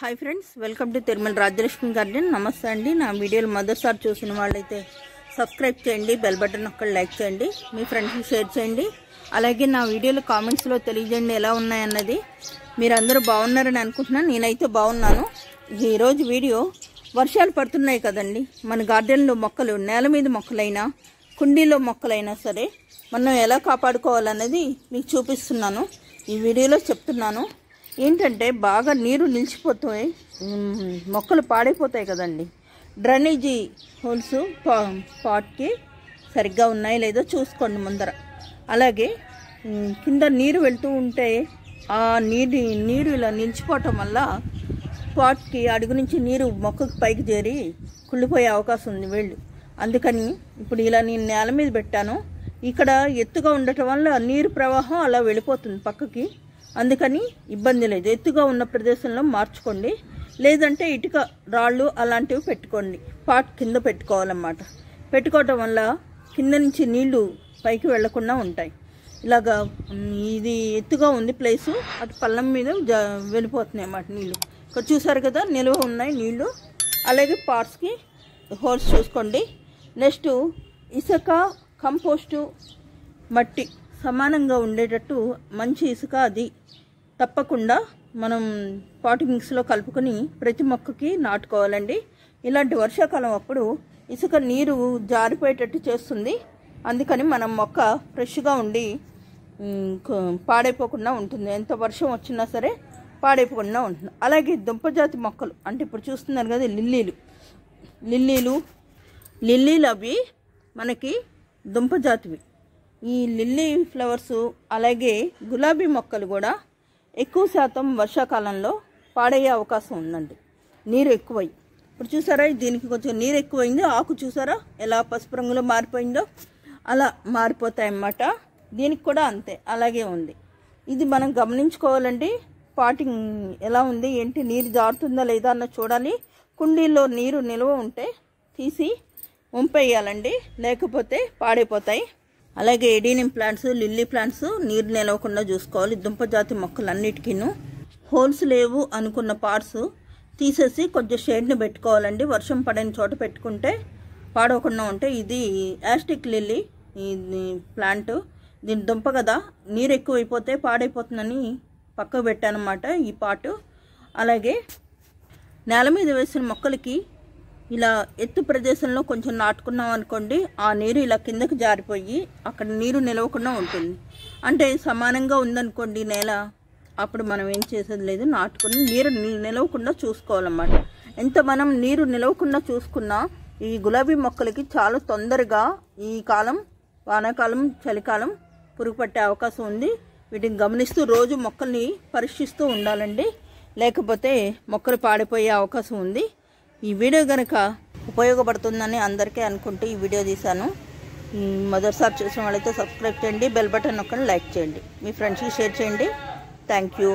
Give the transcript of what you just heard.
high friends welcome to Tirumala Rajalakshmi garden नमस्ते अंडी ना वीडियो మొదటిసారి చూసిన వాళ్ళైతే సబ్స్క్రైబ్ చేయండి బెల్ బటన్ నొక్కండి లైక్ చేయండి మీ ఫ్రెండ్స్ కి షేర్ చేయండి అలాగే నా వీడియోలు కామెంట్స్ లో తెలియజేయండి ఎలా ఉన్నాయి అన్నది మీరందరూ బాగున్నారని అనుకుంటున్నాను నేనైతే బాగున్నాను ఈ రోజు వీడియో వర్షాలు పడుతున్నాయి కదండి మన గార్డెన్ లో మొక్కలు నేల మీద మొక్కలైనా కుండీలో మొక్కలైనా సరే మనం ఎలా కాపాడుకోవాలనేది మీకు చూపిస్తున్నాను ఈ వీడియోలో చెప్తున్నాను ఏంటంటే బాగా నీరు నిలిచిపోతాయి మొక్కలు పాడైపోతాయి కదండి డ్రైనేజీ హోల్స్ పాట్కి సరిగ్గా ఉన్నాయో లేదో చూసుకోండి ముందర అలాగే కింద నీరు వెళ్తూ ఉంటే ఆ నీరు ఇలా నిలిచిపోవటం వల్ల పాట్కి అడుగు నుంచి నీరు మొక్కకు పైకి చేరి కుళ్ళిపోయే అవకాశం ఉంది వేళ్ళు అందుకని ఇప్పుడు ఇలా నేను నేల మీద పెట్టాను ఇక్కడ ఎత్తుగా ఉండటం వల్ల నీరు ప్రవాహం అలా వెళ్ళిపోతుంది పక్కకి అందుకని ఇబ్బంది లేదు ఎత్తుగా ఉన్న ప్రదేశంలో మార్చుకోండి లేదంటే ఇటుక రాళ్ళు అలాంటివి పెట్టుకోండి పాట్ కింద పెట్టుకోవాలన్నమాట పెట్టుకోవటం వల్ల కింద నుంచి నీళ్లు పైకి వెళ్లకుండా ఉంటాయి ఇలాగా ఇది ఎత్తుగా ఉంది ప్లేసు అటు పల్లం మీద వెళ్ళిపోతున్నాయి అన్నమాట నీళ్లు ఇక్కడ చూసారు కదా నిల్వ ఉన్నాయి నీళ్లు అలాగే పాట్స్కి హోల్స్ చూసుకోండి నెక్స్ట్ ఇసుక కంపోస్టు మట్టి సమానంగా ఉండేటట్టు మంచి ఇసుక అది తప్పకుండా మనం పాట్ మిక్స్లో కలుపుకొని ప్రతి మొక్కకి నాటుకోవాలండి ఇలాంటి వర్షాకాలం అప్పుడు ఇసుక నీరు జారిపోయేటట్టు చేస్తుంది అందుకని మనం మొక్క ఫ్రెష్గా ఉండి పాడైపోకుండా ఉంటుంది ఎంత వర్షం వచ్చినా సరే పాడైపోకుండా ఉంటుంది అలాగే దుంపజాతి మొక్కలు అంటే ఇప్పుడు చూస్తున్నారు కదా లిల్లీలు అవి మనకి దుంపజాతివి ఈ లిల్లీ ఫ్లవర్స్ అలాగే గులాబీ మొక్కలు కూడా ఎక్కువ శాతం వర్షాకాలంలో పాడయ్యే అవకాశం ఉందండి నీరు ఎక్కువై ఇప్పుడు చూసారా దీనికి కొంచెం నీరు ఎక్కువైంది ఆకు చూసారా ఎలా పసుపు రంగులో మారిపోయిందో అలా మారిపోతాయన్నమాట దీనికి కూడా అంతే అలాగే ఉంది ఇది మనం గమనించుకోవాలండి పాటింగ్ ఎలా ఉంది ఏంటి నీరు జారుతుందా లేదా అన్న చూడాలి కుండీల్లో నీరు నిల్వ ఉంటే తీసి వంపేయాలండి లేకపోతే పాడైపోతాయి అలాగే ఎడీనియం ప్లాంట్స్ లిల్లీ ప్లాంట్స్ నీరు నిలవకుండా చూసుకోవాలి దుంపజాతి మొక్కలన్నిటికీను హోల్స్ లేవు అనుకున్న పార్ట్స్ తీసేసి కొంచెం షేడ్ని పెట్టుకోవాలండి వర్షం పడని చోట పెట్టుకుంటే పాడవకుండా ఉంటే ఇది యాస్టిక్ లిల్లీ ఈ ప్లాంట్ దీని దుంప కదా నీరు ఎక్కువైపోతే పాడైపోతుందని పక్కకు పెట్టానమాట ఈ పాటు అలాగే నేల మీద వేసిన మొక్కలకి ఇలా ఎత్తు ప్రదేశంలో కొంచెం నాటుకున్నాం అనుకోండి ఆ నీరు ఇలా కిందకి జారిపోయి అక్కడ నీరు నిలవకుండా ఉంటుంది అంటే సమానంగా ఉందనుకోండి నేల అప్పుడు మనం ఏం చేసేది లేదు నాటుకుని నీరు నిలవకుండా చూసుకోవాలన్నమాట ఎంత మనం నీరు నిలవకుండా చూసుకున్నా ఈ గులాబీ మొక్కలకి చాలా తొందరగా ఈ కాలం వానాకాలం చలికాలం పురుగు పట్టే అవకాశం ఉంది వీటిని గమనిస్తూ రోజు మొక్కల్ని పరీక్షిస్తూ ఉండాలండి లేకపోతే మొక్కలు పాడిపోయే అవకాశం ఉంది ఈ వీడియో కనుక ఉపయోగపడుతుందని అందరికీ అనుకుంటూ ఈ వీడియో తీశాను మొదటిసారి చూసిన వాళ్ళైతే సబ్స్క్రైబ్ చేయండి బెల్ బటన్ నొక్కండి లైక్ చేయండి మీ ఫ్రెండ్స్కి షేర్ చేయండి థ్యాంక్ యూ